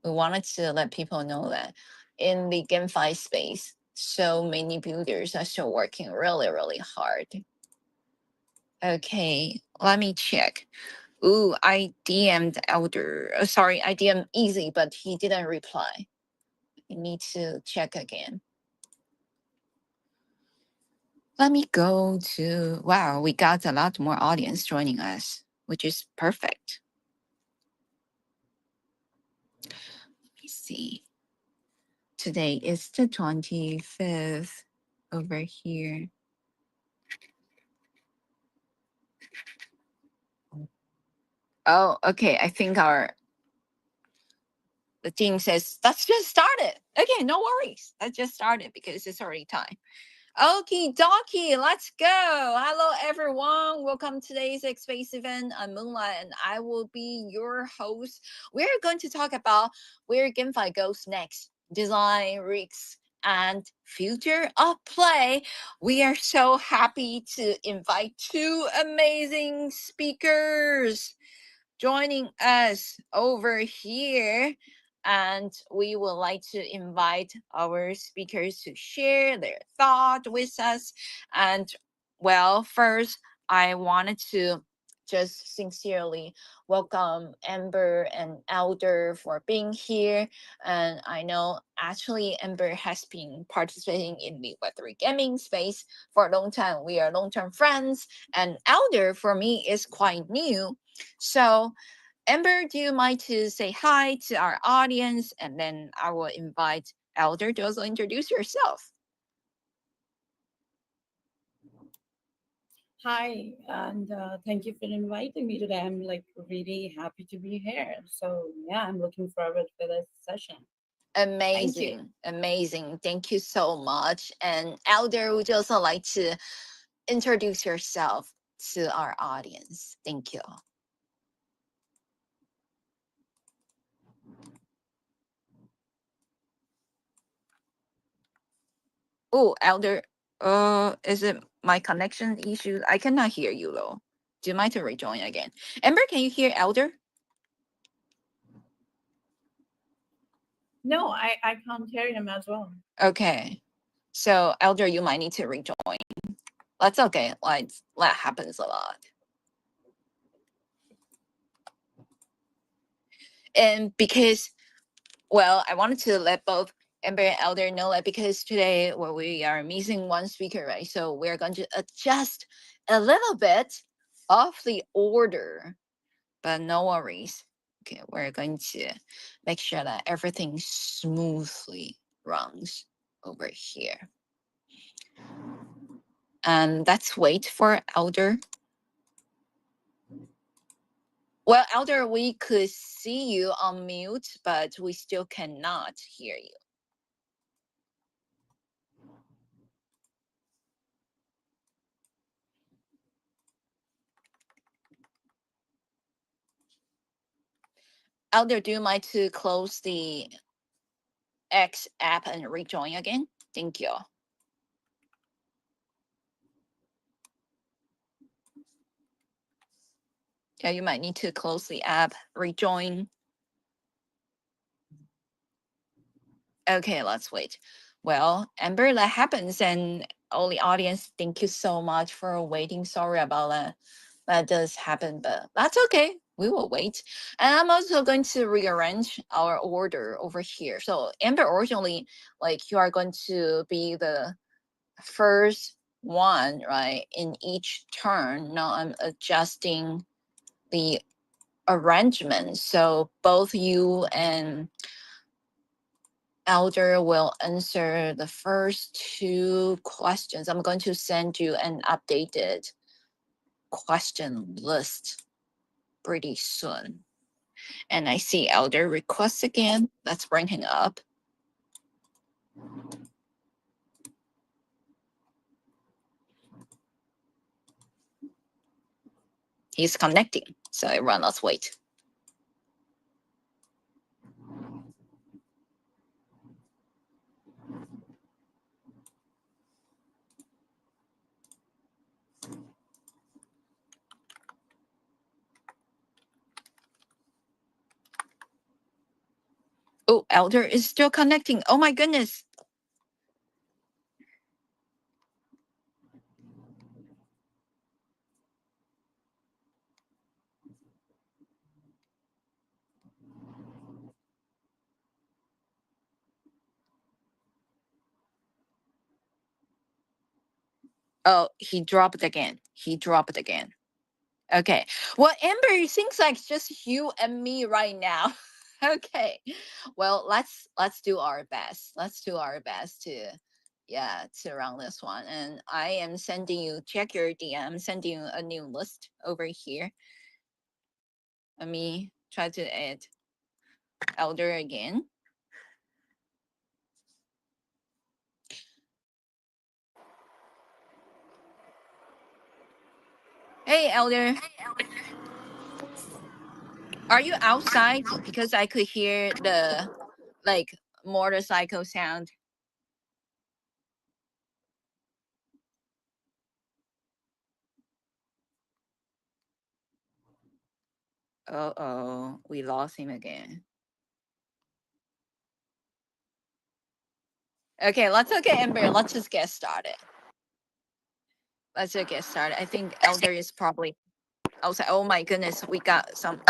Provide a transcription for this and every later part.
We wanted to let people know that in the GameFi space, so many builders are still working really, really hard. Okay, let me check. Ooh, I DM'd Elder. Sorry, I DM'd Easy, but he didn't reply. I need to check again. Let me go to, wow, we got a lot more audience joining us, which is perfect. Let me see. Today is the 25th over here. Oh, okay. I think the team says, let's just start it. Okay, no worries. Let's just start it because it's already time. Okie dokie, let's go. Hello, everyone. Welcome to today's X-Space event. I'm Moonlight, and I will be your host. We're going to talk about where GameFi goes next, design, risks, and future of play. We are so happy to invite two amazing speakers joining us over here. And we would like to invite our speakers to share their thought with us. And well, first, I wanted to just sincerely welcome Amber and Elder for being here. And I know actually Amber has been participating in the Web3 gaming space for a long time. We are long-term friends. And Elder, for me, is quite new. So, Amber, do you mind to say hi to our audience? And then I will invite Elder to also introduce yourself. Hi, and thank you for inviting me today. I'm like really happy to be here. So yeah, I'm looking forward for this session. Thank you. Amazing, amazing. Thank you so much. And Elder, would you also like to introduce yourself to our audience? Thank you. Oh, Elder, is it my connection issue? I cannot hear you though. Do you mind to rejoin again? Amber, can you hear Elder? No, I can't hear him as well. Okay. So, Elder, you might need to rejoin. That's okay. Like, that happens a lot. And because, well, I wanted to let both Amber and Elder know that because today, well, we are missing one speaker, right? So we're going to adjust a little bit of the order, but no worries. Okay, we're going to make sure that everything smoothly runs over here. And let's wait for Elder. Well, Elder, we could see you on mute, but we still cannot hear you. Elder, do you mind to close the X app and rejoin again? Thank you. Yeah, you might need to close the app, rejoin. Okay, let's wait. Well, Amber, that happens, and all the audience, thank you so much for waiting. Sorry about that. That does happen, but that's okay. We will wait. And I'm also going to rearrange our order over here. So Amber, originally, like you are going to be the first one, right, in each turn. Now I'm adjusting the arrangement. So both you and Elder will answer the first two questions. I'm going to send you an updated question list pretty soon. And I see Elder requests again. Let's bring him up. He's connecting. So everyone, let's wait. Oh, Elder is still connecting. Oh my goodness. Oh, he dropped again. He dropped again. Okay. Well, Amber, it seems like it's just you and me right now. Okay. Well, let's do our best. Let's do our best to to run this one. And I am sending you check your DM. I'm sending you a new list over here. Let me try to add Elder again. Hey Elder, are you outside? Because I could hear the like motorcycle sound. Uh oh, we lost him again. Okay, let's okay, Amber. Let's just get started. Let's just get started. I think Elder is probably outside. Oh my goodness, we got some.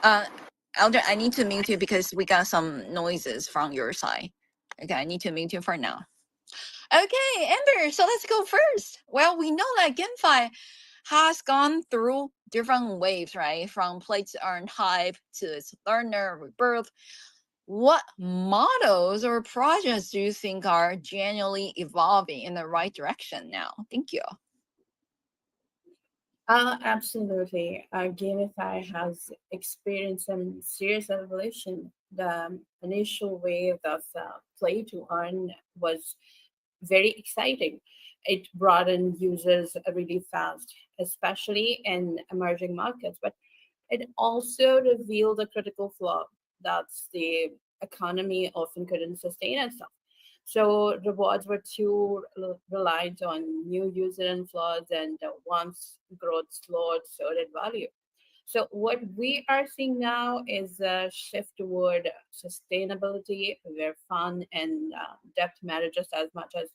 Uh, Elder, I need to mute you because we got some noises from your side. Okay, I need to mute you for now. Okay, Amber. So let's go first. Well, we know that GameFi has gone through different waves, right? From play to earn hype to its learner rebirth. What models or projects do you think are genuinely evolving in the right direction now? Thank you. Absolutely. GameFi has experienced some serious evolution. The initial wave of play to earn was very exciting. It broadened users really fast, especially in emerging markets. But it also revealed a critical flaw that's the economy often couldn't sustain itself. So rewards were too reliant on new user inflows, and once growth slowed, so did value. So what we are seeing now is a shift toward sustainability, where fun and depth matter just as much as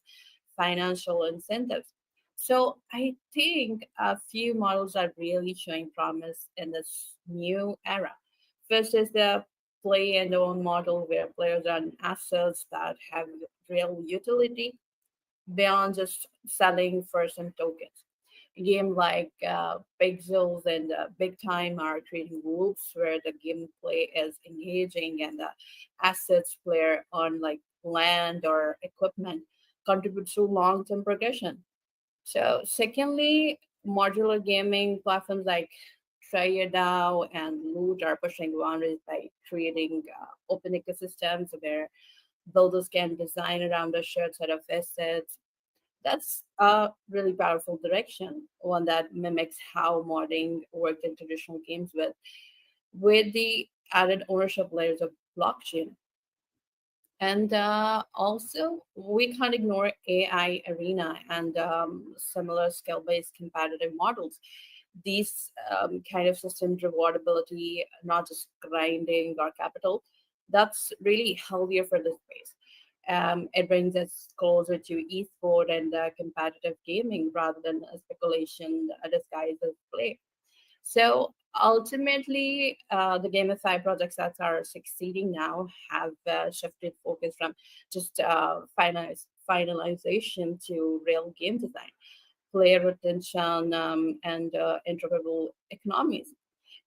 financial incentives. So I think a few models are really showing promise in this new era. First is the play and own model, where players earn assets that have real utility beyond just selling for some tokens. Game like Pixels and Big Time are creating loops where the gameplay is engaging, and the assets player on like land or equipment contribute to long-term progression. So, secondly, modular gaming platforms like TrayDAO and Loot are pushing boundaries by creating open ecosystems where builders can design around a shared set of assets. That's a really powerful direction, one that mimics how modding worked in traditional games with the added ownership layers of blockchain. And also, we can't ignore AI arena and similar skill-based competitive models. These kind of systems reward ability, not just grinding or capital. That's really healthier for this space. It brings us closer to esport and competitive gaming rather than a speculation disguised as play. So ultimately, the GameFi projects that are succeeding now have shifted focus from just finalization to real game design, player retention, and interoperable economies.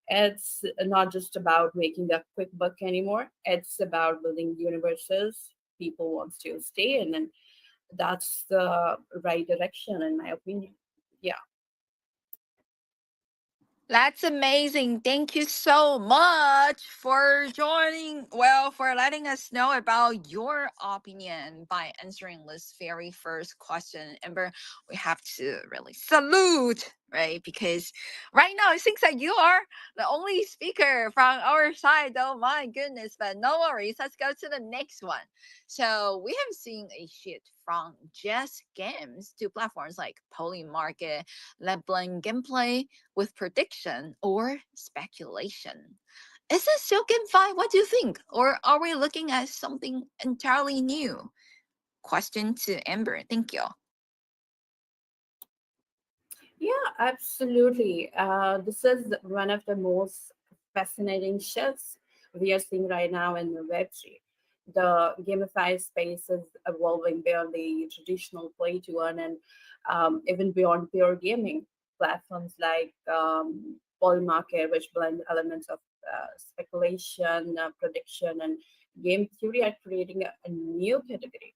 It's not just about making a quick buck anymore. It's about building universes people want to stay in, and that's the right direction, in my opinion. Yeah. That's amazing. Thank you so much for joining. Well, for letting us know about your opinion by answering this very first question. Amber, we have to really salute, right? Because right now it seems like you are the only speaker from our side. Oh my goodness. But no worries. Let's go to the next one. So we have seen a shift from just games to platforms like Polymarket, that blend gameplay with prediction or speculation. Is it still GameFi? What do you think? Or are we looking at something entirely new? Question to Amber. Thank you. Yeah, absolutely. This is one of the most fascinating shifts we are seeing right now in the Web3. The gamify space is evolving beyond the traditional play to earn and even beyond pure gaming. Platforms like Polymarket, which blend elements of speculation, prediction, and game theory, are creating a new category.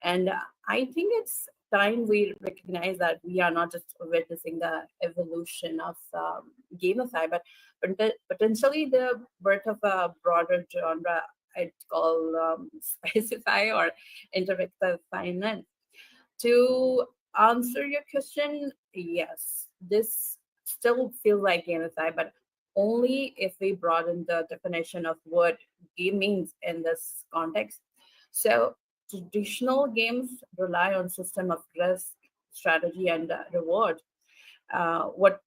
And I think it's time we recognize that we are not just witnessing the evolution of gamify, but potentially the birth of a broader genre I'd call specify or interactive finance. To answer your question, yes, this still feels like gamify, but only if we broaden the definition of what game means in this context. So traditional games rely on system of risk, strategy, and reward. What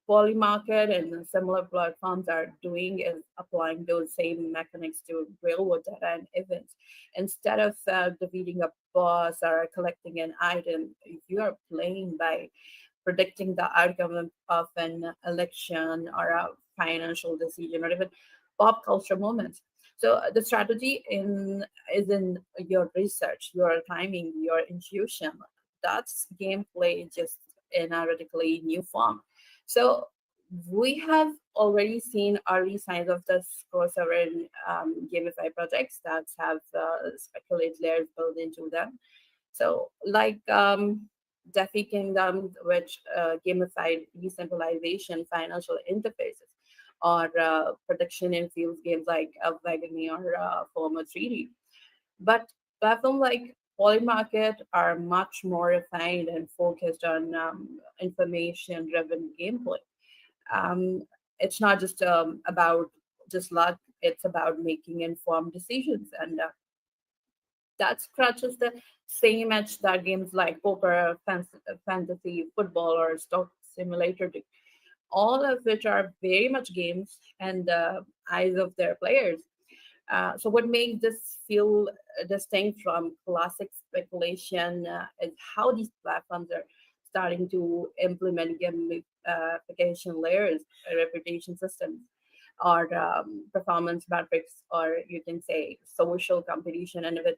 Polymarket and similar platforms are doing is applying those same mechanics to real world data and events. Instead of defeating a boss or collecting an item, you are playing by predicting the outcome of an election or a financial decision or even pop culture moments. So the strategy in is in your research, your timing, your intuition. That's gameplay just in a radically new form. So we have already seen early signs of this crossover in gamify projects that have speculate layers built into them. So, like Defi Kingdom, which gamified decentralization, financial interfaces, or production infused games like Vagami or Former 3D. But platforms like Polymarket are much more refined and focused on information driven gameplay. Um, it's not just about just luck, it's about making informed decisions. And that scratches the same edge that games like poker, fantasy, football, or stock simulator do, all of which are very much games and the eyes of their players. So, what makes this feel distinct from classic speculation is how these platforms are starting to implement gamification layers, reputation systems, or performance metrics, or you can say social competition, and even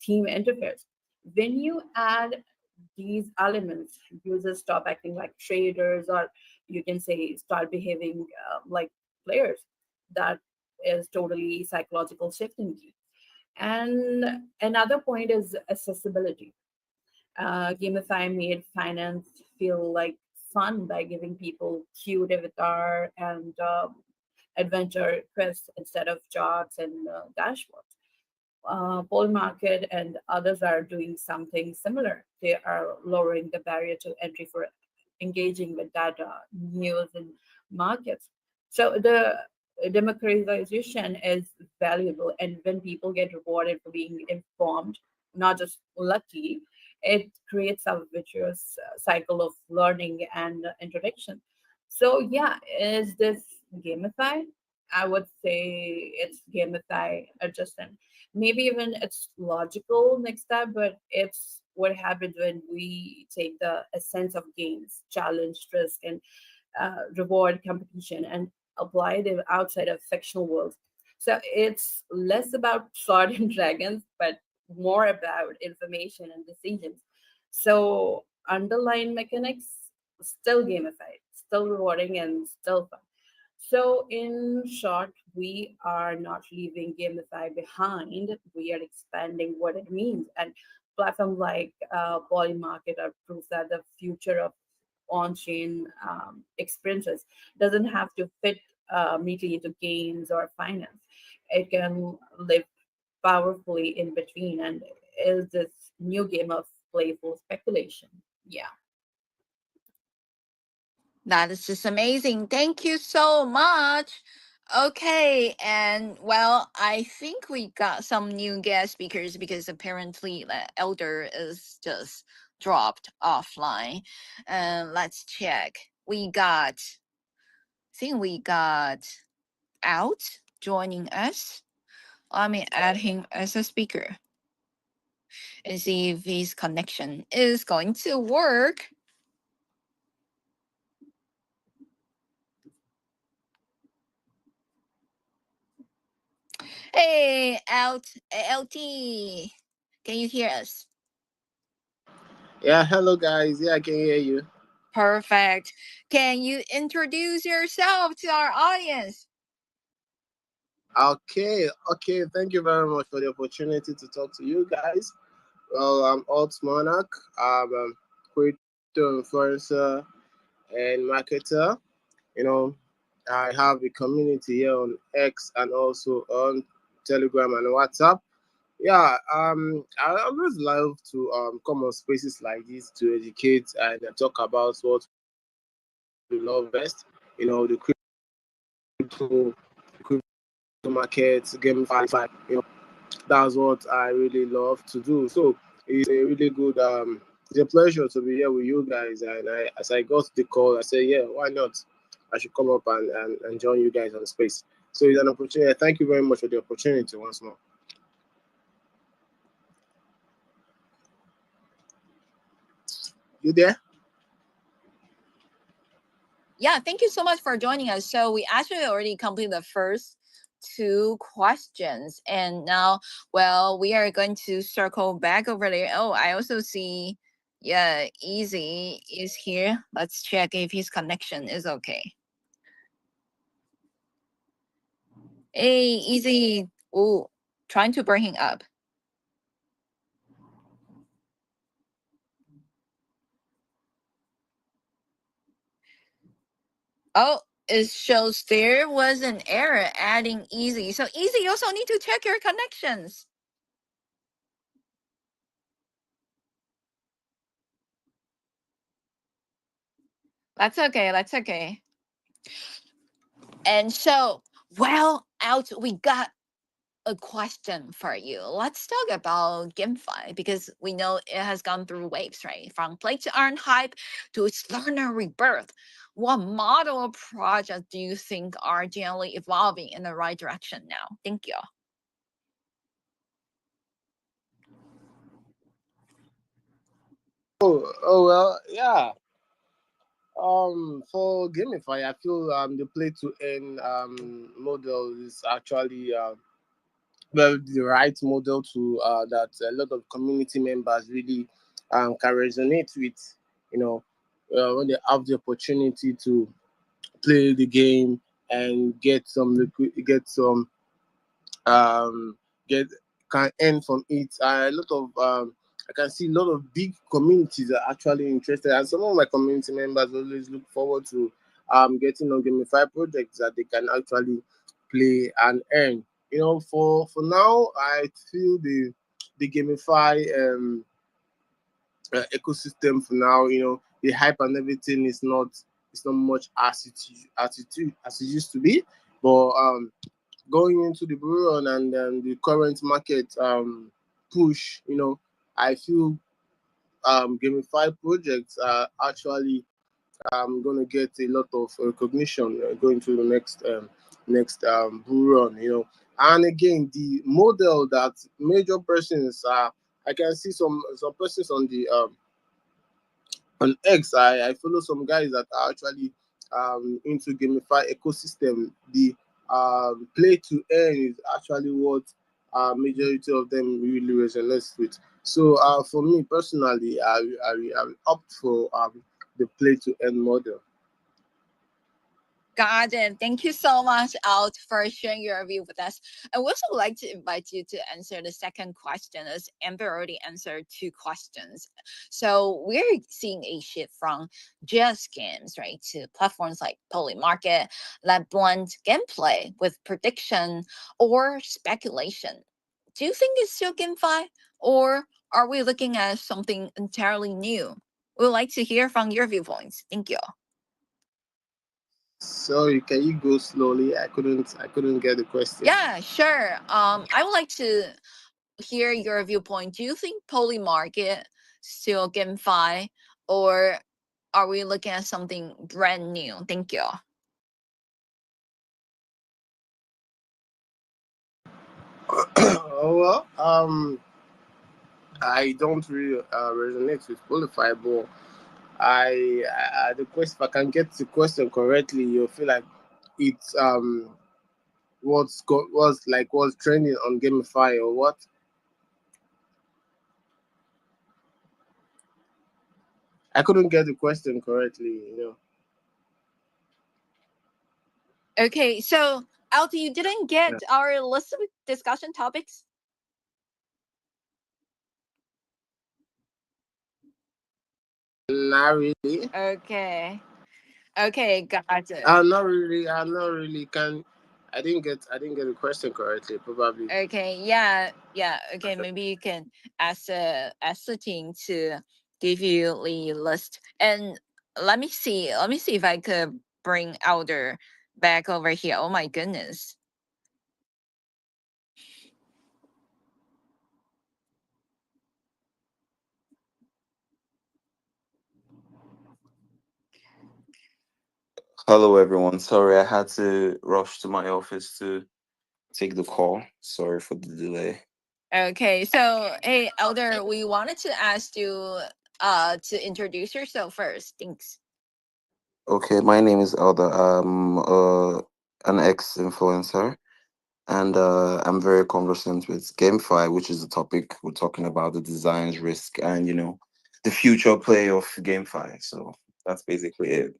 team interface. When you add these elements, users stop acting like traders, or you can say start behaving like players. That is totally psychological shifting key. And another point is accessibility. Gamify made finance feel like fun by giving people cute avatar and adventure quests instead of charts and dashboards. Paul Market and others are doing something similar. They are lowering the barrier to entry for engaging with data, news, and markets. So the democratization is valuable, and when people get rewarded for being informed, not just lucky, it creates a virtuous cycle of learning and interaction. So yeah, is this gamified? I would say it's gamify adjacent. Maybe even it's logical next step, but it's what happens when we take the essence of games, challenge, risk, and reward competition and apply them outside of fictional worlds. So it's less about sword and dragons, but more about information and decisions. So underlying mechanics still gamified, still rewarding, and still fun. So, in short, we are not leaving gamify behind. We are expanding what it means. And platforms like Polymarket are proof that the future of on-chain experiences doesn't have to fit neatly into games or finance. It can live powerfully in between and is this new game of playful speculation. Yeah. That is just amazing. Thank you so much. Okay, and well, I think we got some new guest speakers because apparently the elder is just dropped offline. Let's check. I think we got out joining us. Let me add him as a speaker and see if his connection is going to work. Hey, LT, can you hear us? Yeah, hello guys. Yeah, I can hear you. Perfect. Can you introduce yourself to our audience? Okay. Thank you very much for the opportunity to talk to you guys. Well, I'm Alt Monarch. I'm a creator, influencer, and marketer. You know, I have a community here on X and also on Telegram and WhatsApp. Yeah, I always love to come on spaces like this to educate and talk about what we love best. The crypto market, GameFi. That's what I really love to do. So it's a really good it's a pleasure to be here with you guys. And as I got the call, I said, yeah, why not? I should come up and join you guys on space. So it's an opportunity. Thank you very much for the opportunity once more. You there? Yeah, thank you so much for joining us. So we actually already completed the first two questions, and now, well, we are going to circle back over there. Oh, I also see, yeah, Easy is here. Let's check if his connection is okay. Hey, Easy. Oh, trying to bring him up. Oh, it shows there was an error adding Easy. So Easy, you also need to check your connections. That's okay. That's okay. And so, well, out we got a question for you. Let's talk about GameFi because we know it has gone through waves, right? From play to earn hype to its learner rebirth. What model or project do you think are generally evolving in the right direction now? Thank you. Oh well, yeah. For GameFi, I feel the play to earn model is actually well the right model to that a lot of community members really can resonate with. You know, when they have the opportunity to play the game and get some um, get can earn from it. A lot of I can see a lot of big communities are actually interested, and some of my community members always look forward to getting on gamify projects that they can actually play and earn. You know, for now, I feel the gamify ecosystem for now. You know, the hype and everything is not it's not much as it used to be, but going into the bull run and the current market push, you know, I feel gamified projects are actually going to get a lot of recognition going to the next bull run, you know. And again, the model that major persons are, I can see some persons on X, I follow some guys that are actually into gamify ecosystem. The play to earn is actually what majority of them really resonates with. So for me personally, I will opt for the play to earn model. Got it. Thank you so much, Alt, for sharing your view with us. I would also like to invite you to answer the second question, as Amber already answered two questions. So we're seeing a shift from just games, right, to platforms like Polymarket that blend gameplay with prediction or speculation. Do you think it's still GameFi, or are we looking at something entirely new? We'd like to hear from your viewpoints. Thank you. Sorry, can you go slowly? I couldn't get the question. Yeah, sure. I would like to hear your viewpoint. Do you think Poly Market still GameFi, or are we looking at something brand new? Thank you. well, I don't really resonate with qualify, but the question, if I can get the question correctly, you feel like it's what's trending on GameFi or what? I couldn't get the question correctly. Okay, so Alti, you didn't Yeah. get our list of discussion topics? Not really. Okay. Okay, got it. Not really. Not really. I didn't get the question correctly. Probably. Okay, yeah. Okay, Okay. maybe you can ask the team to give you the list. And let me see if I could bring Elder back over here. Oh my goodness. Hello, everyone. Sorry, I had to rush to my office to take the call. Sorry for the delay. Okay, so hey Elder, we wanted to ask you to introduce yourself first. Thanks. Okay, my name is Elda. I'm an ex-influencer, and I'm very conversant with GameFi, which is the topic we're talking about: the designs, risk, and the future play of GameFi. So that's basically it.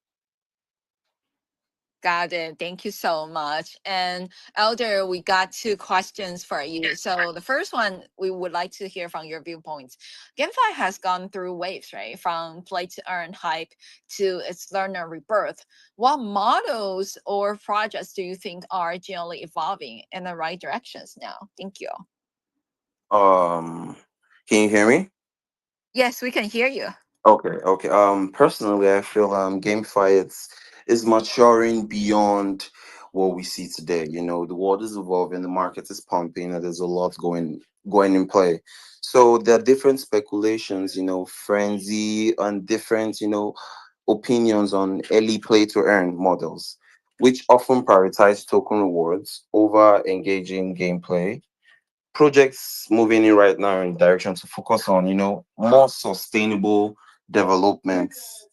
Got it. Thank you so much. And Elder, we got two questions for you. So the first one, we would like to hear from your viewpoints. GameFi has gone through waves, right? From play to earn hype to its learner rebirth. What models or projects do you think are generally evolving in the right directions now? Thank you. Um, can you hear me? Yes, we can hear you. Okay. Personally, I feel GameFi is maturing beyond what we see today. The world is evolving, the market is pumping, and there's a lot going in play. So there are different speculations, frenzy, and different, opinions on early play to earn models, which often prioritize token rewards over engaging gameplay. Projects moving in right now in direction to focus on more sustainable developments,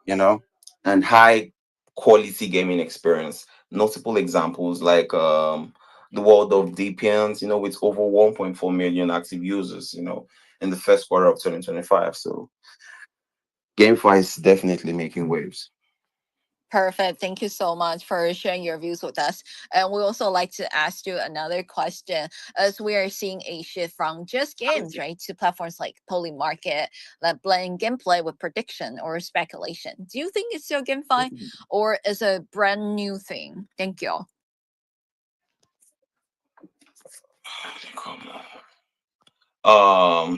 you know and high quality gaming experience. Notable examples like the world of DPNs, with over 1.4 million active users, in the first quarter of 2025. So GameFi is definitely making waves. Perfect. Thank you so much for sharing your views with us. And we also like to ask you another question, as we are seeing a shift from just games, right, to platforms like Polymarket that blend gameplay with prediction or speculation. Do you think it's still GameFi or is it a brand new thing? Thank you. Come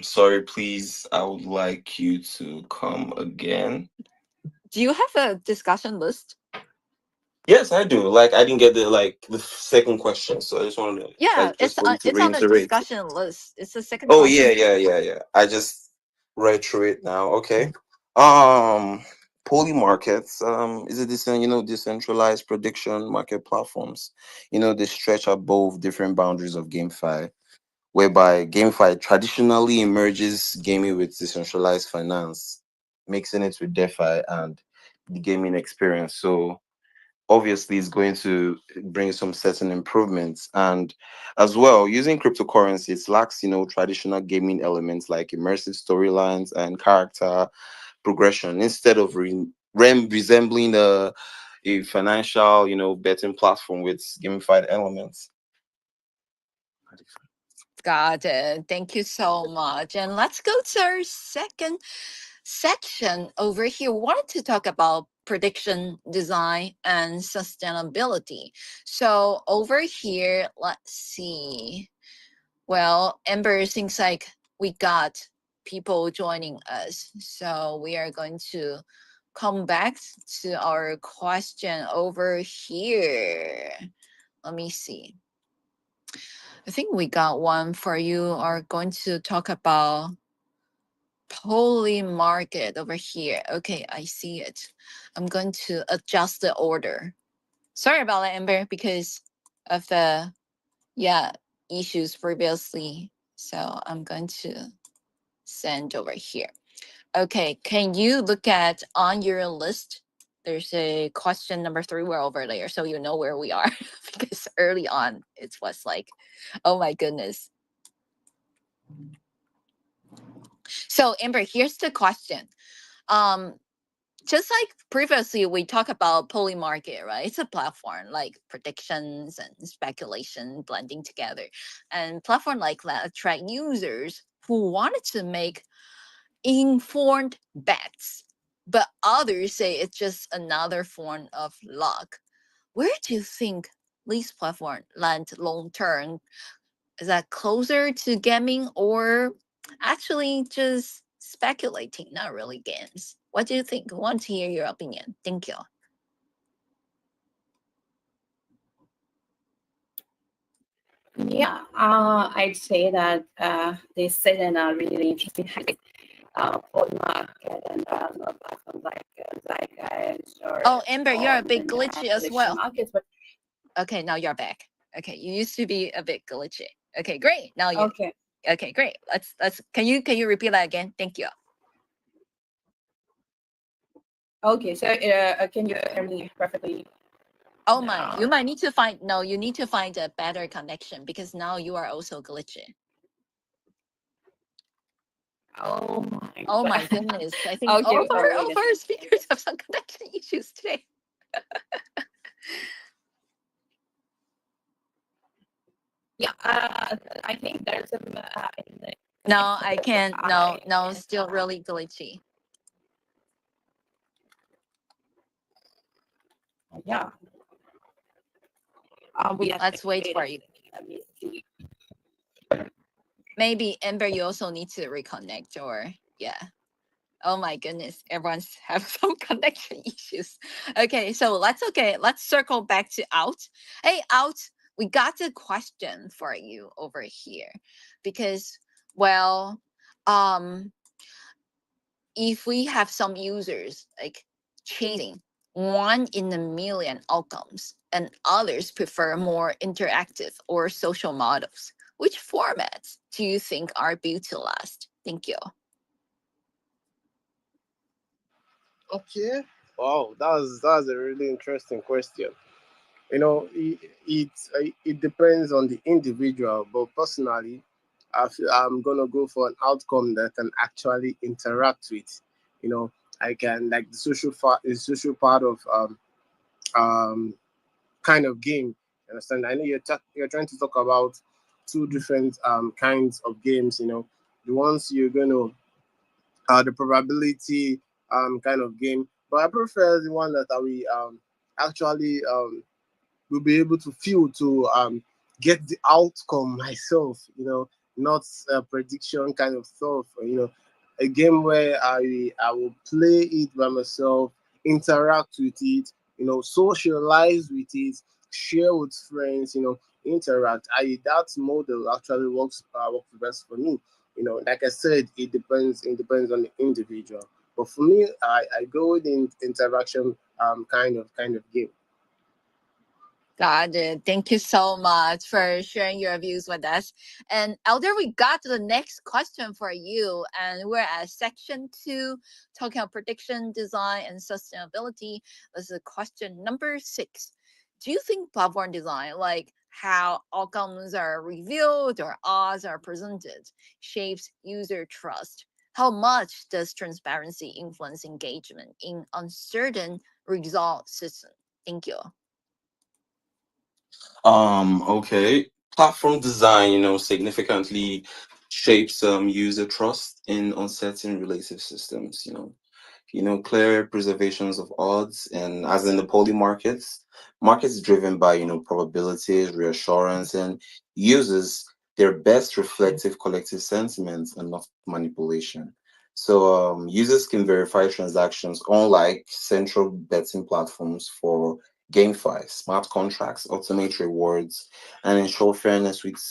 sorry, please. I would like you to come again. Do you have a discussion list? Yes, I do. Like, I didn't get the second question, so I just wanted to Yeah, just for you to it's on the reiterate. discussion list. It's the second Oh yeah, question. yeah. I just read through it now. Okay. Um, Poly markets is a decentralized prediction market platforms. They stretch above different boundaries of GameFi, whereby GameFi traditionally emerges gaming with decentralized finance, mixing it with DeFi and the gaming experience. So obviously it's going to bring some certain improvements, and as well using cryptocurrency it lacks traditional gaming elements like immersive storylines and character progression, instead of resembling a financial betting platform with gamified elements. Got it. Thank you so much. And let's go to our second section over here. We wanted to talk about prediction design and sustainability. So over here, let's see. Well, Amber, it seems like we got people joining us. So we are going to come back to our question over here. Let me see. I think we got one for you. Are going to talk about Poly market over here. Okay, I see it. I'm going to adjust the order. Sorry about that, Amber, because of the yeah. issues previously. So I'm going to send over here. Okay, can you look at on your list? There's a question number 3. We're over there, so you know where we are because early on it was like, oh my goodness. So Amber, here's the question. Um, just like previously we talked about poly market, right? It's a platform like predictions and speculation blending together, and platform like that attract users who wanted to make informed bets, but others say it's just another form of luck. Where do you think these platform land long term? Is that closer to gaming or actually just speculating, not really games? What do you think? I want to hear your opinion. Thank you. Yeah, I'd say that they set in a really interesting for the market and platforms like Zeitgeist Oh, or Amber, you're a bit the glitchy as prediction well. markets. But Okay, now you're back. Okay, you used to be a bit glitchy. Okay, great. Now you. okay, Okay, great. Let's. Can you repeat that again? Thank you. okay. So can you hear me perfectly Oh my, you now? might need to find no, you need to find a better connection because now you are also glitchy. Oh my Oh my god. goodness. I think all Okay. of Oh our wait all a of our second. speakers have some connection issues today. Yeah. I think there's some No, connection I with can't. No, I no, and still really glitchy. yeah. We have to Let's wait wait for a you. second. Let me see. Maybe Amber, you also need to reconnect or yeah. Oh my goodness, everyone's have some connection issues. Let's circle back to out. Hey, out, we got a question for you over here because well, um, if we have some users like chasing 1 in a million outcomes and others prefer more interactive or social models, which formats do you think are built to last? Thank you. Okay. Wow, that's a really interesting question. You know, it depends on the individual, but personally, I'm gonna go for an outcome that I can actually interact with. You know, I can like the social part of um kind of game. You understand? I know you're trying to talk about two different kinds of games. You know, the ones you're gonna the probability kind of game, but I prefer the one that we actually will be able to feel to get the outcome myself, you know, not a prediction kind of stuff, you know, a game where I will play it by myself, interact with it, you know, socialize with it, share with friends, you know, interact. That model actually works best for me. You know, like I said, it depends on the individual. But for me, I go with the interaction kind of game. Got it. Thank you so much for sharing your views with us. And Elder, we got to the next question for you. And we're at section 2, talking about prediction, design, and sustainability. This is question number 6. Do you think platform design, like how outcomes are revealed or odds are presented, shapes user trust? How much does transparency influence engagement in uncertain result system? Thank you. Okay. Platform design, significantly shapes user trust in uncertain relative systems, clear preservations of odds, and as in the poly markets driven by, probabilities, reassurance, and users their best reflective collective sentiments and not manipulation. So users can verify transactions unlike central betting platforms for GameFi, smart contracts, automate rewards, and ensure fairness with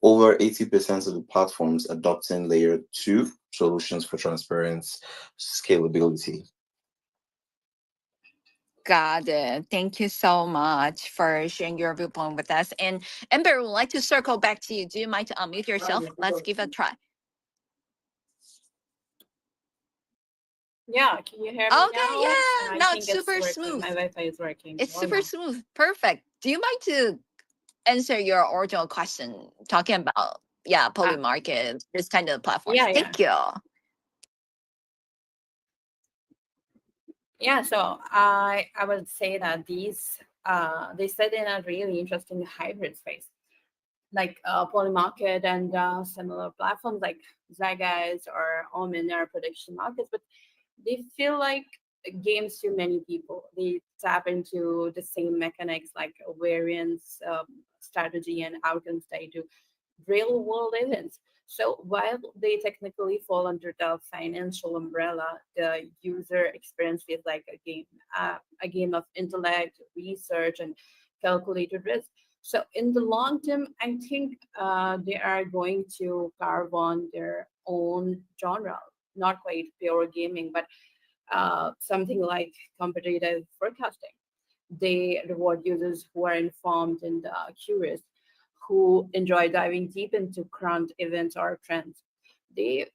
over 80% of the platforms adopting layer 2 solutions for transparent scalability. Got it. Thank you so much for sharing your viewpoint with us. And Amber, would like to circle back to you. Do you mind to unmute yourself? Let's give it a try. Yeah, can you hear me Okay, now? yeah. I No, it's think it's super working. smooth. My Wi-Fi is working. It's Oh super yeah. smooth. Perfect. Do you mind to answer your original question talking about Uh, poly market, this kind of platforms? yeah, yeah. Thank you. Yeah, so I would say that these they sit in a really interesting hybrid space, like Polymarket and similar platforms like Zyguys or Omen are prediction markets, but they feel like games to many people. They tap into the same mechanics like variance, strategy, and outcomes tied to real world events. So while they technically fall under the financial umbrella, the user experience feels like a game of intellect, research, and calculated risk. So in the long term, I think they are going to carve on their own genre, not quite pure gaming, but something like competitive forecasting. They reward users who are informed and curious, who enjoy diving deep into current events or trends. They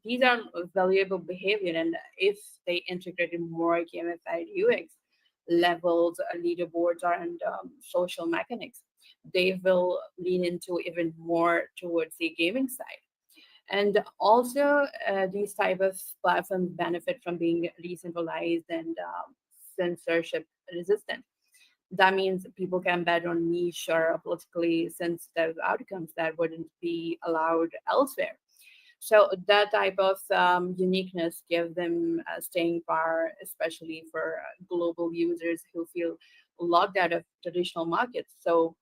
These are valuable behavior, and if they integrated more gamified UX levels, leaderboards, or and social mechanics, they will lean into even more towards the gaming side. And also, these type of platforms benefit from being decentralized and censorship resistant. That means people can bet on niche or politically sensitive outcomes that wouldn't be allowed elsewhere. So that type of uniqueness gives them staying power, especially for global users who feel locked out of traditional markets. So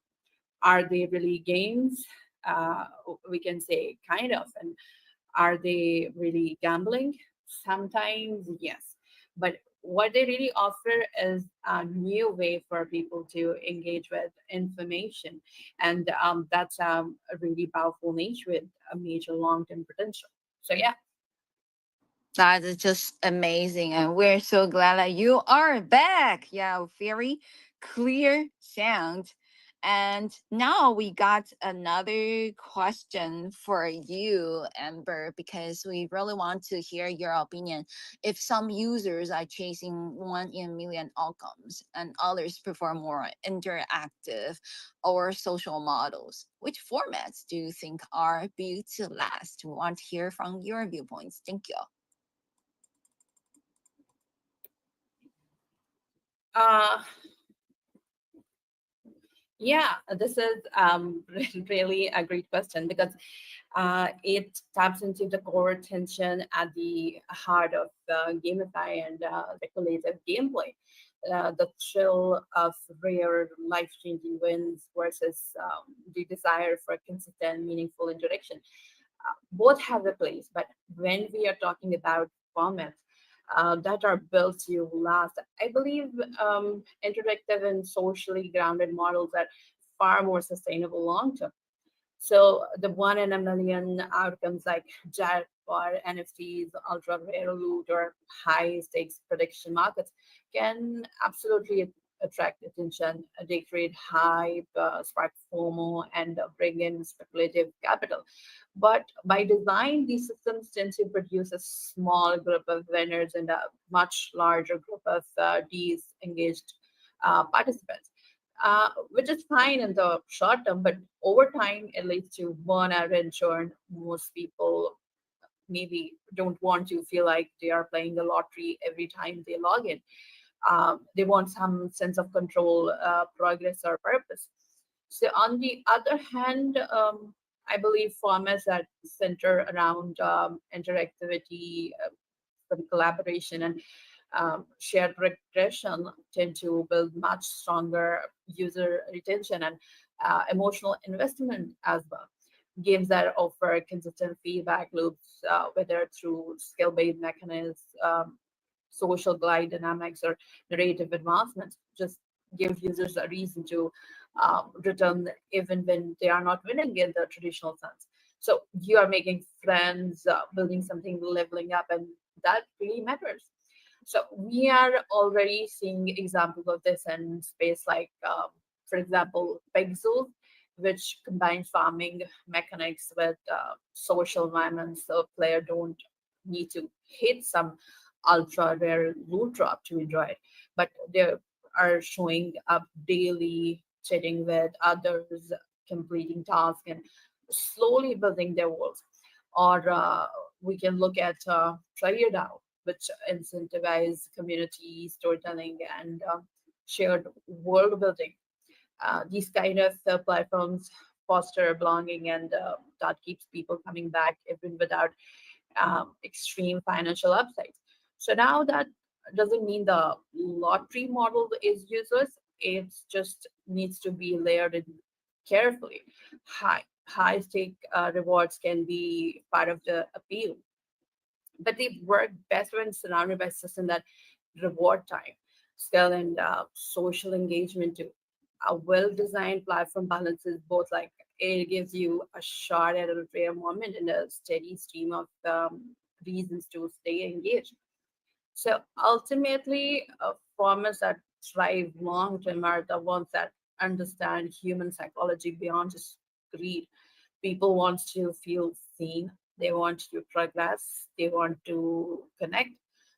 are they really games? Uh, we can say kind of. And are they really gambling? Sometimes, yes. But what they really offer is a new way for people to engage with information. And that's a really powerful niche with a major long term potential. So, yeah. That is just amazing. And we're so glad that you are back. Yeah, very clear sound. And now we got another question for you, Amber, because we really want to hear your opinion. If some users are chasing 1 in a million outcomes and others prefer more interactive or social models, which formats do you think are built to last? We want to hear from your viewpoints. Thank you. Uh, yeah, this is really a great question because it taps into the core tension at the heart of gamify and speculative gameplay. The thrill of rare, life changing wins versus the desire for consistent, meaningful interaction. Both have a place, but when we are talking about formats that are built to last, I believe interactive and socially grounded models are far more sustainable long term. So the 1 in a million outcomes like jackpot, NFTs, ultra rare loot, or high stakes prediction markets can absolutely attract attention. They create hype, spark FOMO, and bring in speculative capital. But by design, these systems tend to produce a small group of winners and a much larger group of disengaged participants, which is fine in the short term, but over time it leads to burnout and churn. Most people maybe don't want to feel like they are playing the lottery every time they log in. They want some sense of control, progress, or purpose. So, on the other hand, I believe formats that center around interactivity, some collaboration, and shared regression tend to build much stronger user retention and emotional investment as well. Games that offer consistent feedback loops, whether through skill-based mechanisms, social glide dynamics, or narrative advancements, just give users a reason to return even when they are not winning in the traditional sense. So you are making friends, building something, leveling up, and that really matters. So we are already seeing examples of this in space, like, for example, Pixel, which combines farming mechanics with social environments. So player don't need to hit some ultra rare loot drop to enjoy it, but they are showing up daily, chatting with others, completing tasks, and slowly building their worlds. Or we can look at TryDAO, which incentivize community storytelling and shared world building. These kind of platforms foster belonging, and that keeps people coming back even without extreme financial upsides. So now that doesn't mean the lottery model is useless. It just needs to be layered in carefully. High stake rewards can be part of the appeal, but they work best when surrounded by systems that reward time, skill, and social engagement too. A well-designed platform balances both. Like, it gives you a shot at a rare moment and a steady stream of reasons to stay engaged. So ultimately, farmers that thrive long term are the ones that understand human psychology beyond just greed. People want to feel seen, they want to progress, they want to connect.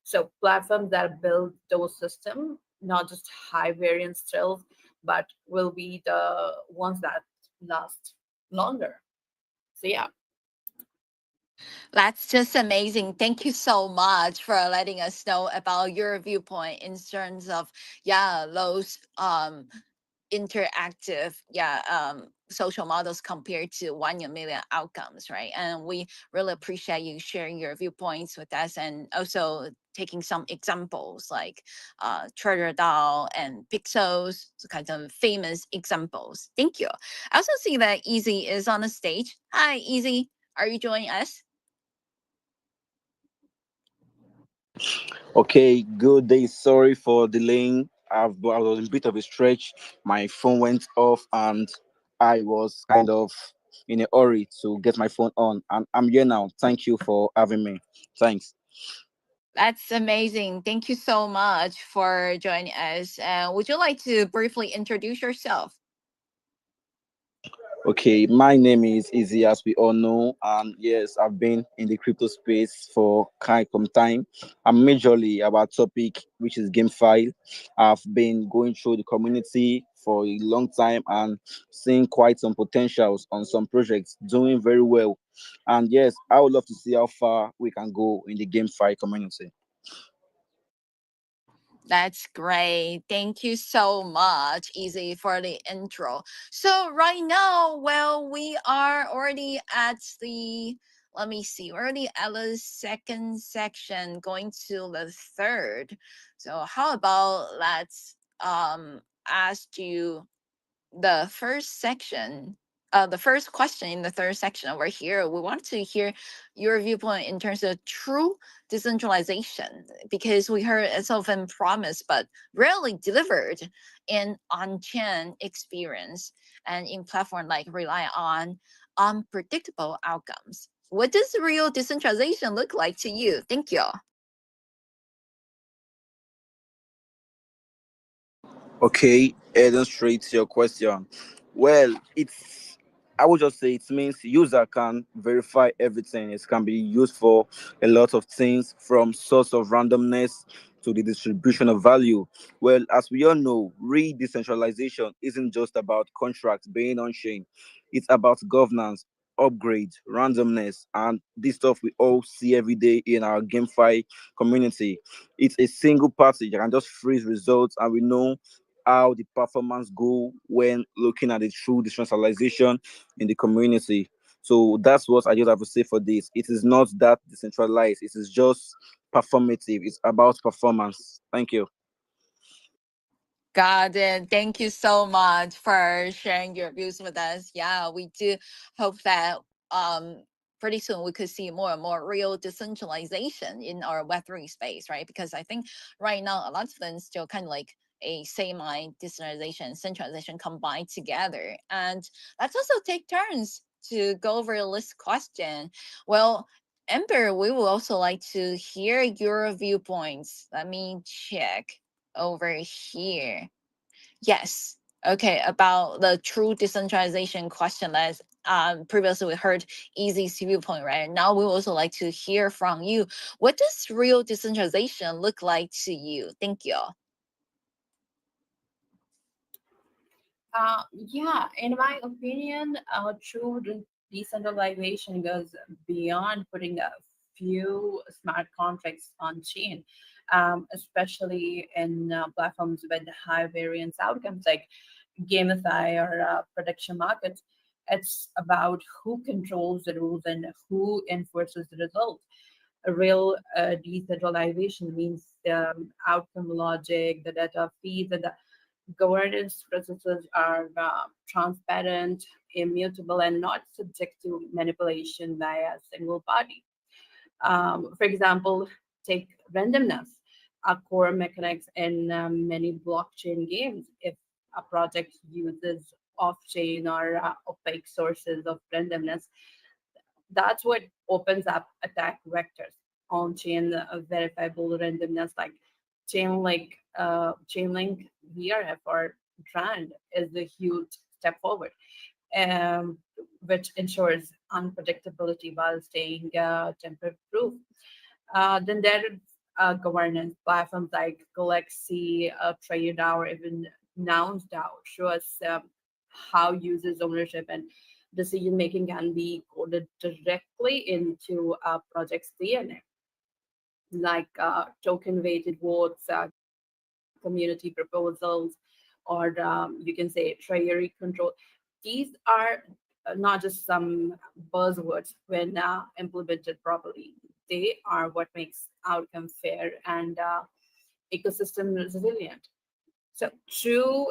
So platforms that build those systems, not just high variance thrills, but will be the ones that last longer. So yeah. That's just amazing. Thank you so much for letting us know about your viewpoint in terms of, yeah, those interactive, yeah, social models compared to 1 in a million outcomes, right? And we really appreciate you sharing your viewpoints with us, and also taking some examples like Treasure Doll and Pixels, so kind of famous examples. Thank you. I also see that Easy is on the stage. Hi, Easy. Are you joining us? Okay, good day. Sorry for delaying. I was in a bit of a stretch. My phone went off and I was kind of in a hurry to get my phone on. And I'm here now. Thank you for having me. Thanks. That's amazing. Thank you so much for joining us. Would you like to briefly introduce yourself? Okay, my name is Izzy, as we all know, and yes, I've been in the crypto space for quite some time. I'm majorly about topic which is GameFi. I've been going through the community for a long time and seeing quite some potentials on some projects doing very well. And yes, I would love to see how far we can go in the GameFi community. That's great. Thank you so much, Easy, for the intro. So right now, well, we are already at the, let me see, we're already at the second section, going to the third. So how about let's ask you the first section, the first question in the third section over here. We want to hear your viewpoint in terms of true decentralization, because we heard it's often promised but rarely delivered in on-chain experience, and in platform like rely on unpredictable outcomes. What does real decentralization look like to you? Thank you. Okay, heading straight to your question. Well, I would just say it means user can verify everything. It can be used for a lot of things, from source of randomness to the distribution of value. Well, as we all know, real decentralization isn't just about contracts being on chain. It's about governance, upgrade, randomness, and this stuff we all see every day in our GameFi community. It's a single party that can just freeze results, and we know how the performance go when looking at the true decentralization in the community. So that's what I just have to say for this. It is not that decentralized. It is just performative. It's about performance. Thank you. Got it. Thank you so much for sharing your views with us. Yeah, we do hope that um pretty soon we could see more and more real decentralization in our Web3 space, right? Because I think right now a lot of them still kind of like a semi decentralization, centralization combined together. And let's also take turns to go over this question. Well, Amber, we would also like to hear your viewpoints. Let me check over here. Yes. Okay. About the true decentralization question that previously we heard Easy's viewpoint, right? Now we would also like to hear from you. What does real decentralization look like to you? Thank you. Yeah, in my opinion, decentralization goes beyond putting a few smart contracts on chain, especially in platforms with high variance outcomes like GameFi or prediction markets. It's about who controls the rules and who enforces the result. A real decentralization means the outcome logic, the data feeds, and the governance processes are transparent, immutable, and not subject to manipulation by a single party. For example, take randomness, a core mechanics in many blockchain games. If a project uses off-chain or opaque sources of randomness, that's what opens up attack vectors. On-chain verifiable randomness like Chainlink VRF or Trend is a huge step forward, which ensures unpredictability while staying tamper-proof. Then there is governance platforms like Galaxy, TradeDAO, or even Nouns DAO show us how users' ownership and decision making can be coded directly into a project's DNA, like token weighted votes, community proposals, or you can say treasury control. These are not just some buzzwords when implemented properly. They are what makes outcome fair and ecosystem resilient. So true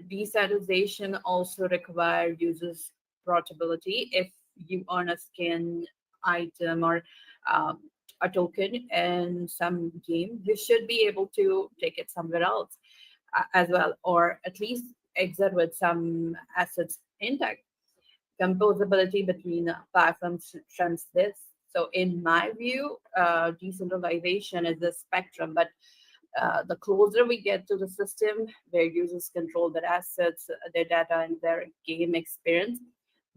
decentralization also require users portability. If you own a skin item or um, a token in some game, you should be able to take it somewhere else as well, or at least exit with some assets intact. Composability between platforms trumps this. So, in my view, decentralization is a spectrum, but the closer we get to the system where users control their assets, their data, and their game experience,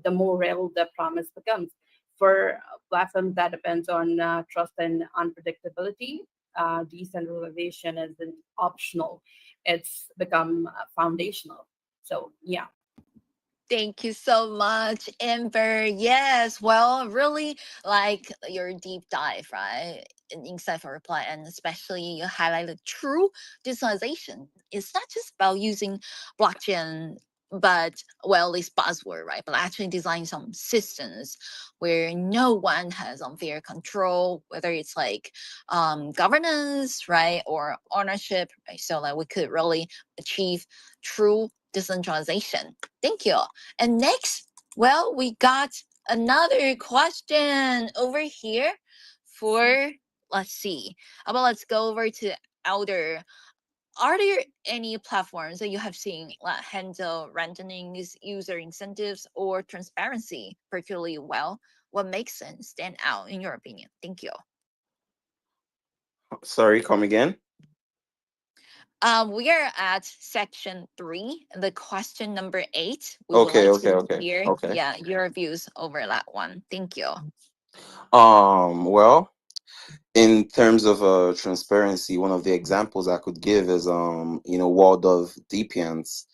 the more real the promise becomes. For platforms that depends on trust and unpredictability, decentralization isn't optional; it's become foundational. So, yeah. Thank you so much, Amber. Yes, well, really like your deep dive, right? In insightful reply, and especially you highlighted true digitalization. It's not just about using blockchain, but well, this buzzword, right? But actually designing some systems where no one has unfair control, whether it's like governance, right, or ownership, right? So that we could really achieve true decentralization. Thank you. And next, well, we got another question over here for, let's see. How about let's go over to Elder. Are there any platforms that you have seen that handle randomings, user incentives, or transparency particularly well? What makes them stand out in your opinion? Thank you. Sorry, come again. We are at section 3, the question number 8. We would Okay, like okay, to okay, hear, okay. yeah, your views over that one. Thank you. Well, in terms of transparency, one of the examples I could give is world of DPNs.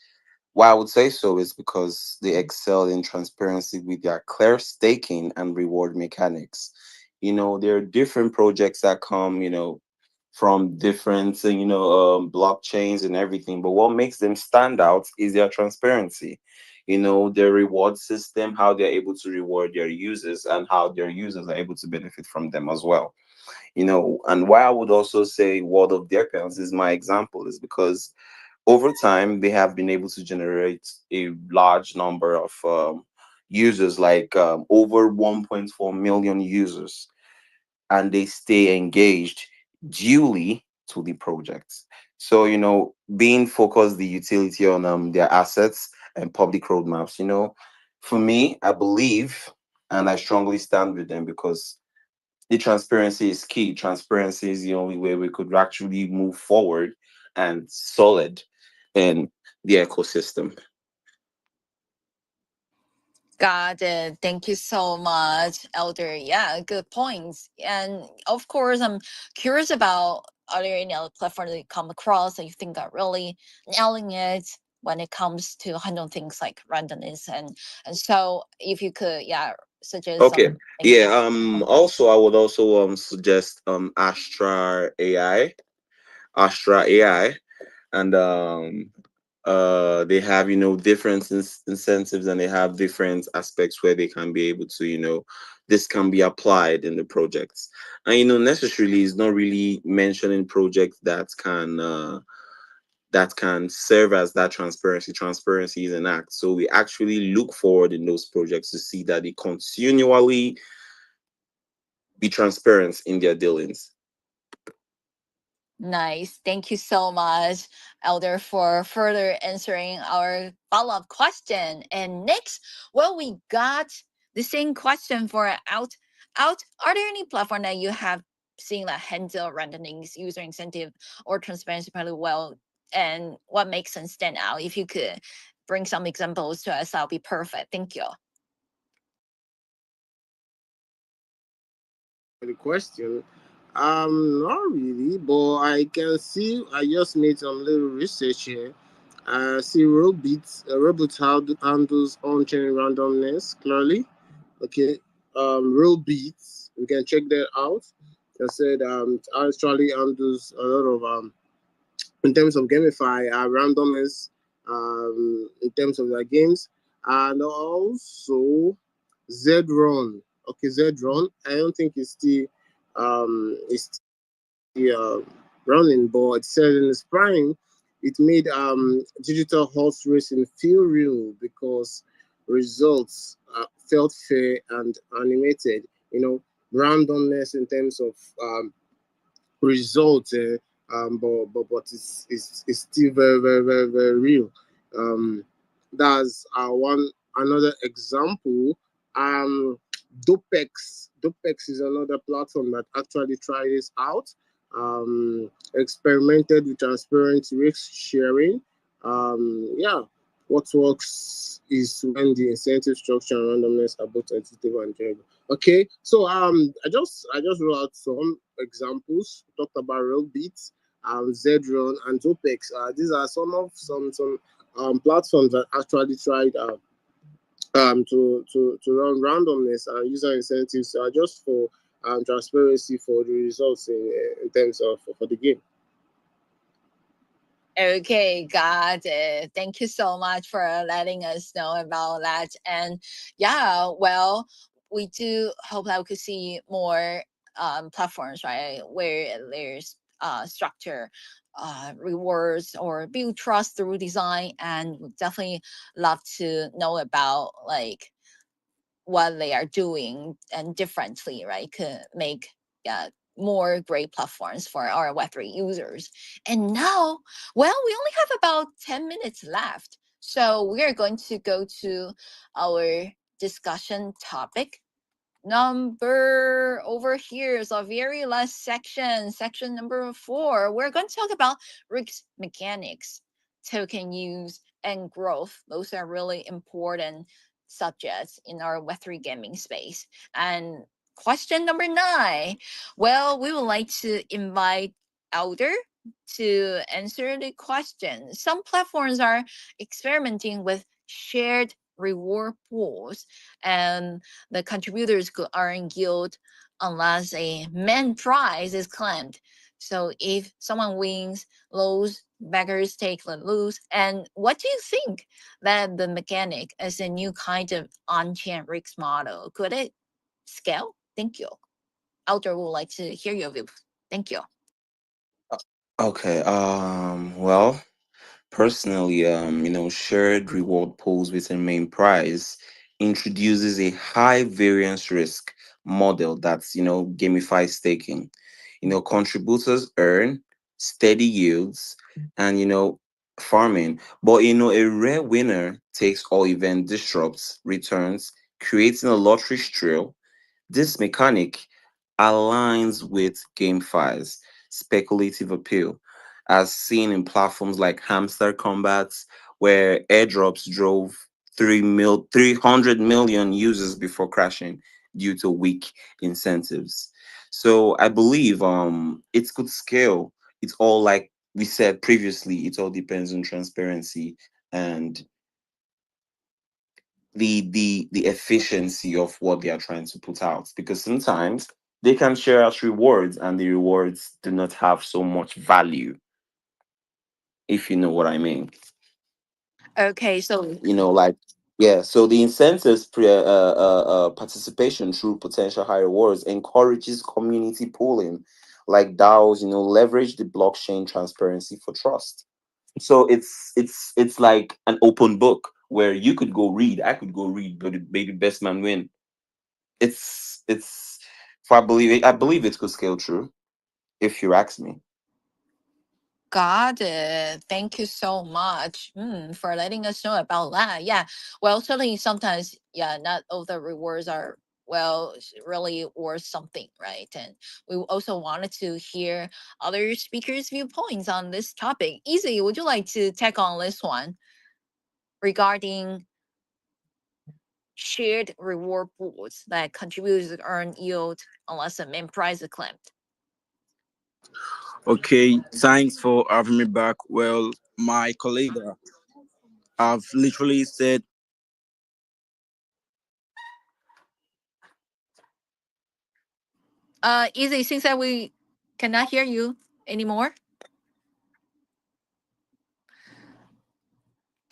Why I would say so is because they excel in transparency with their clear staking and reward mechanics. There are different projects that come, from different, blockchains and everything. But what makes them stand out is their transparency. Their reward system, how they're able to reward their users and how their users are able to benefit from them as well. And why I would also say World of Deerpens is my example is because over time they have been able to generate a large number of users, like over 1.4 million users, and they stay engaged duly to the project. So, being focused the utility on their assets and public roadmaps, for me, I believe and I strongly stand with them because The transparency is key. Transparency is the only way we could actually move forward and solid in the ecosystem. Got it. Thank you so much, Elder. Yeah, good points. And of course, I'm curious about are there any other platforms that you come across that you think are really nailing it when it comes to handling things like randomness and so if you could, yeah, suggest Okay. some Yeah. examples. Also, I would also suggest Astra AI, and they have different incentives, and they have different aspects where they can be able to this can be applied in the projects. And necessarily is not really mentioning projects that can serve as that transparency is an act, so we actually look forward in those projects to see that they continually be transparent in their dealings. Nice. Thank you so much, Elder, for further answering our follow-up question. And next, well, we got the same question for out. Are there any platform that you have seen that handle randomings, user incentive, or transparency pretty well? And what makes them stand out? If you could bring some examples to us, that'll be perfect. Thank you. The question. Not really, but I can see. I just made some little research here. See, handles on-chain randomness clearly. Okay, real beats. We can check that out. I said it actually handles a lot of in terms of GameFi randomness in terms of the games, and also Zrun. Okay, Zrun. I don't think it's still running, but it said in the spring it made digital horse racing feel real because results felt fair and animated. Randomness in terms of result, but it's still very, very, very, very real. Um, that's one another example. Um, Dopex is another platform that actually tried this out. Experimented with transparent risk sharing. Yeah, what works is when the incentive structure and randomness are both intuitive and enjoyable. Okay, so I just wrote out some examples. Talked about real beats, Zedron and Zopex. These are some platforms that actually tried to run randomness and user incentives just for transparency for the results in terms of for the game. Okay, got it. Thank you so much for letting us know about that. And yeah, well, we do hope that we could see more platforms, right, where there's structure, rewards, or build trust through design. And we definitely love to know about like what they are doing and differently, right? Could make yeah, more great platforms for our Web3 users. And now, well, we only have about 10 minutes left. So we are going to go to our discussion topic number over here is our very last section number 4. We're going to talk about risk mechanics, token use, and growth. Those are really important subjects in our Web3 gaming space. And question number 9, well, we would like to invite Elder to answer the question. Some platforms are experimenting with shared reward pools, and the contributors could earn yield unless a main prize is claimed. So if someone wins, those beggars take the lose. And what do you think that the mechanic is a new kind of on-chain risk model? Could it scale? Thank you. Elder would like to hear your view. Thank you. Okay. Well, personally, shared reward pools with a main prize introduces a high variance risk model that's, gamifies staking. Contributors earn steady yields and, farming. But, a rare winner takes all event disrupts returns, creating a lottery trail. This mechanic aligns with GameFi's speculative appeal, as seen in platforms like Hamster Combats, where airdrops drove 300 million users before crashing due to weak incentives. So I believe it could scale. It's all like we said previously, it all depends on transparency and the efficiency of what they are trying to put out, because sometimes they can share out rewards and the rewards do not have so much value, if you know what I mean. Okay, so Like, yeah, so the incentives participation through potential high rewards encourages community pooling, like DAOs, leverage the blockchain transparency for trust. So it's like an open book where you could go read, I could go read, but it made the best man win. It's I believe it could scale true, if you ask me. got it. Thank you so much for letting us know about that. Yeah. Well, certainly sometimes, yeah, not all the rewards are really worth something, right? And we also wanted to hear other speakers' viewpoints on this topic. Easy, would you like to take on this one regarding shared reward pools that contribute to earn yield unless the main price is claimed? Okay, thanks for having me back. Well, my colleague have literally said Easy, since that we cannot hear you anymore.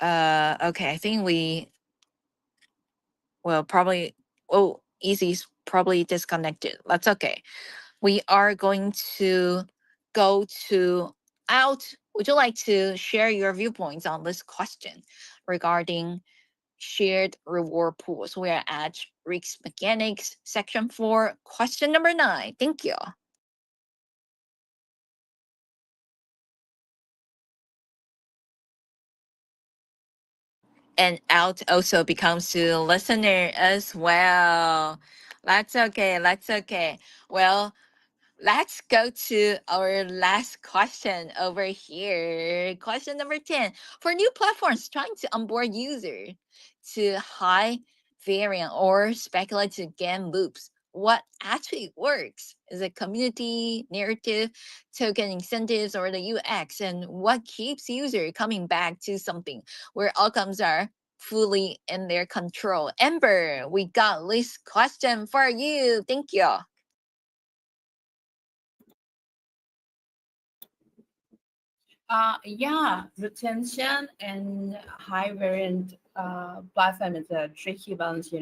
Okay, I think we will probably. Oh, Easy's probably disconnected. That's okay. We are going to go to out. Would you like to share your viewpoints on this question regarding shared reward pools? We are at Rick's Mechanics, section 4, question number 9. Thank you. And out also becomes to listener as well. That's okay. That's okay. Well, let's go to our last question over here. Question number 10. For new platforms trying to onboard users to high variant or speculative game loops, what actually works? Is it community, narrative, token incentives, or the UX? And what keeps user coming back to something where outcomes are fully in their control? Amber, we got this question for you. Thank you. Yeah, retention and high variant platform is a tricky balance.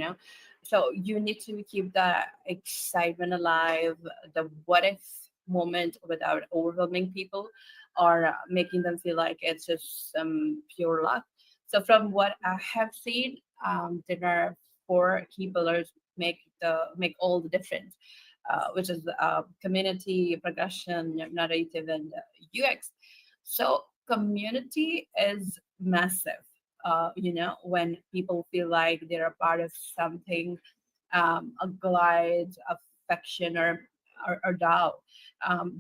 So you need to keep the excitement alive, the what if moment without overwhelming people or making them feel like it's just some pure luck. So from what I have seen, there are four key pillars make all the difference, which is community, progression, narrative, and UX. So community is massive. When people feel like they're a part of something, a glide, affection, or DAO,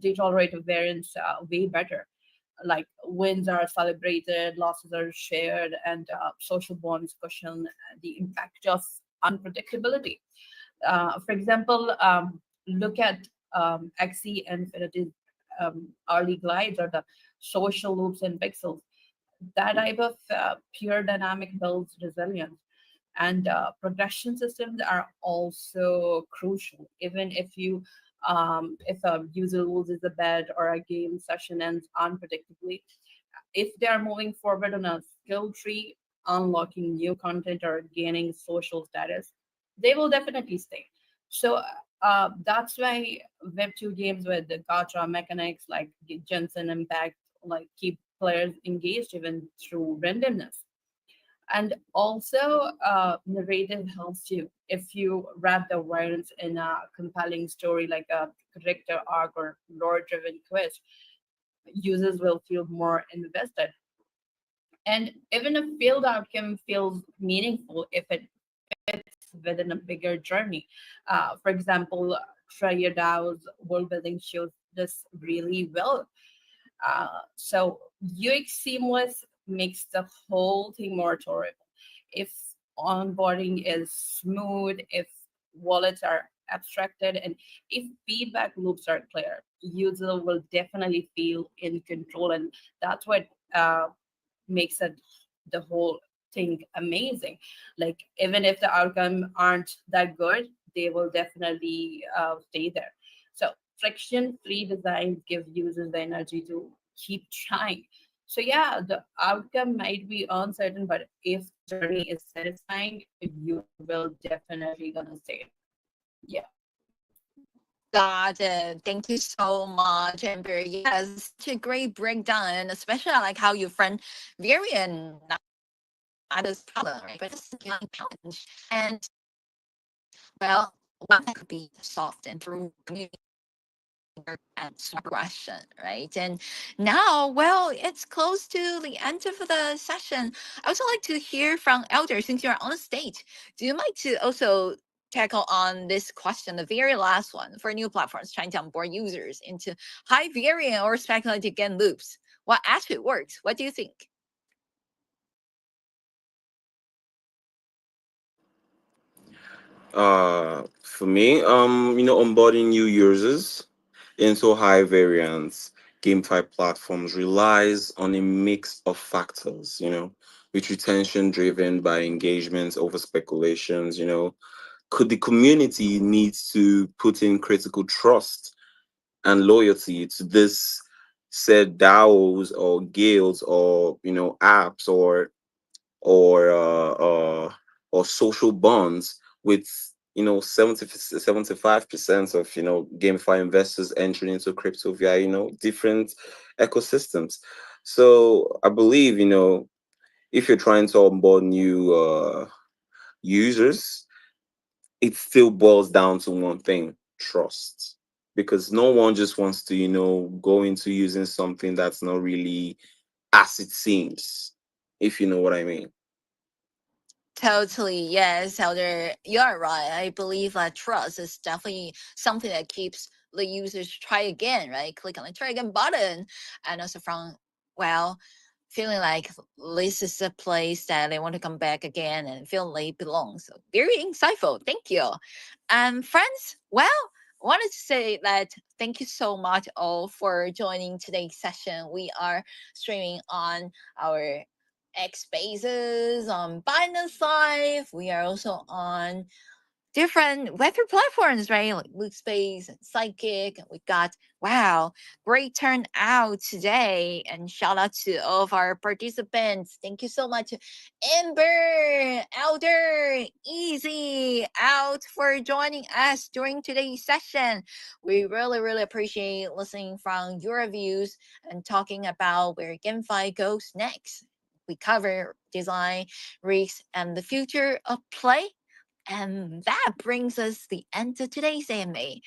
they tolerate a variance way better. Like wins are celebrated, losses are shared, and social bonds cushion the impact of unpredictability. For example, look at XE Infinity's early glides or the social loops and pixels. That type of pure dynamic builds resilience. And progression systems are also crucial. Even if a user loses a bet or a game session ends unpredictably, if they are moving forward on a skill tree, unlocking new content or gaining social status, they will definitely stay. So that's why Web2 games with the gacha mechanics like Jensen Impact like keep players engaged even through randomness. And also, narrative helps you. If you wrap the violence in a compelling story like a character arc or lore-driven quest, users will feel more invested. And even a failed outcome feels meaningful if it fits within a bigger journey. For example, try your DAO's world building shows this really well. So UX seamless makes the whole thing more tolerable. If onboarding is smooth, if wallets are abstracted, and if feedback loops are clear, user will definitely feel in control, and that's what makes it the whole thing amazing. Like even if the outcome aren't that good, they will definitely stay there. So friction free design give users the energy to keep trying. So yeah, the outcome might be uncertain, but if the journey is satisfying, user will definitely gonna stay. Yeah. Got it. Thank you so much, Amber. Yes, it's such a great breakdown, especially I like how your friend variant not as problem, right? But it's challenge. And well, one that could be solved and through community and smart question, right? And now, well, it's close to the end of the session. I also like to hear from Elder since you're on stage. Do you mind to also tackle on this question, the very last one for new platforms trying to onboard users into high variant or speculative gain loops? What actually works? What do you think? For me, onboarding new users into high variance GameFi platforms relies on a mix of factors, with retention driven by engagements over speculations, could the community needs to put in critical trust and loyalty to this said DAOs or guilds or apps or or social bonds with 75% of GameFi investors entering into crypto via different ecosystems. So I believe if you're trying to onboard new users, it still boils down to one thing: trust. Because no one just wants to go into using something that's not really as it seems, if you know what I mean. Totally, yes, Elder. You're right. I believe that trust is definitely something that keeps the users try again, right? Click on the try again button, and also from well, feeling like this is a place that they want to come back again and feel they belong. So very insightful. Thank you. And friends, well, wanted to say that thank you so much all for joining today's session. We are streaming on our X Spaces, on Binance Live. We are also on different Web3 platforms, right? Like Loot Space and Psychic. And we got, wow, great turnout today. And shout out to all of our participants. Thank you so much, Amber, Elder, Easy, out for joining us during today's session. We really, really appreciate listening from your views and talking about where GameFi goes next. We cover design, risks, and the future of play, and that brings us the end of today's AMA.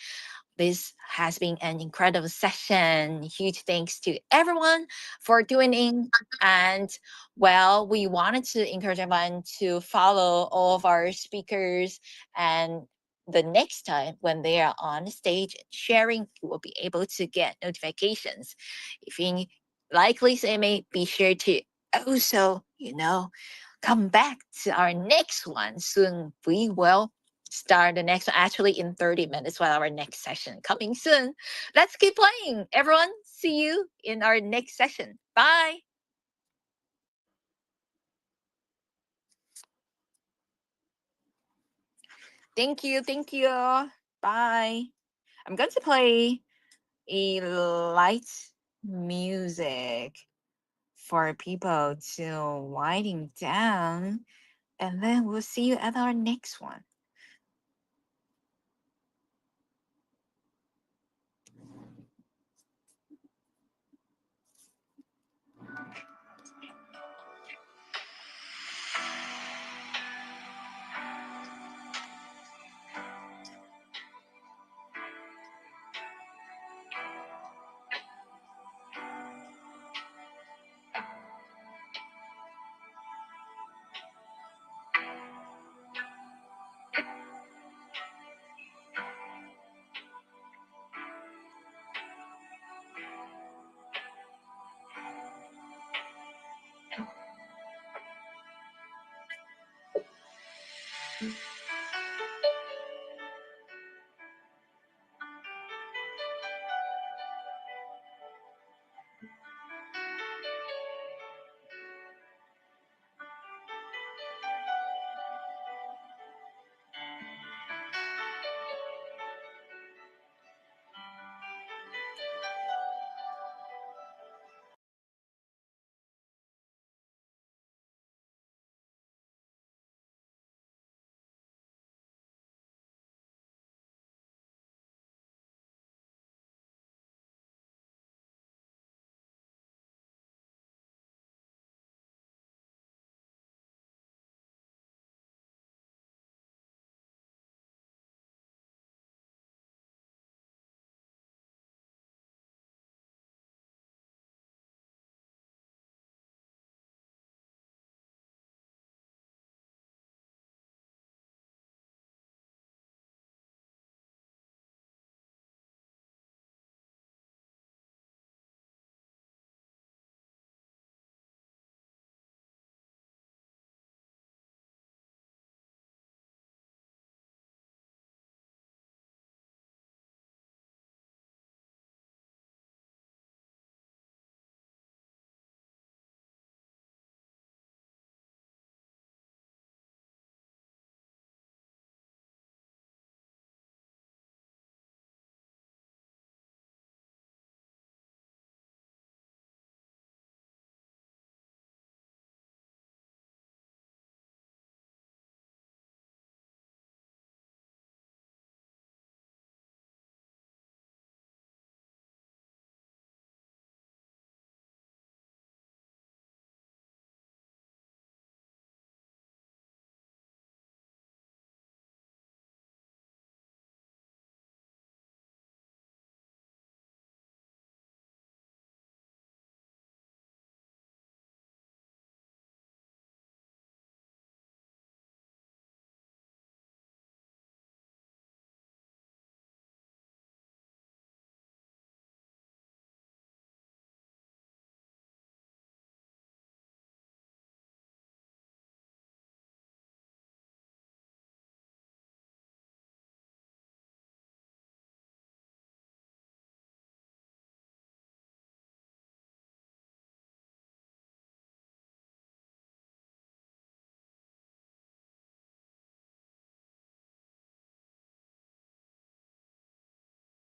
This has been an incredible session. Huge thanks to everyone for tuning in. And well, we wanted to encourage everyone to follow all of our speakers. And the next time when they are on the stage sharing, you will be able to get notifications. If you like Lisa AMA, be sure to also, come back to our next one soon. We will start the next one actually in 30 minutes while our next session coming soon. Let's keep playing. Everyone, see you in our next session. Bye. Thank you. Thank you. Bye. I'm going to play a light music for people to winding down, and then we'll see you at our next one.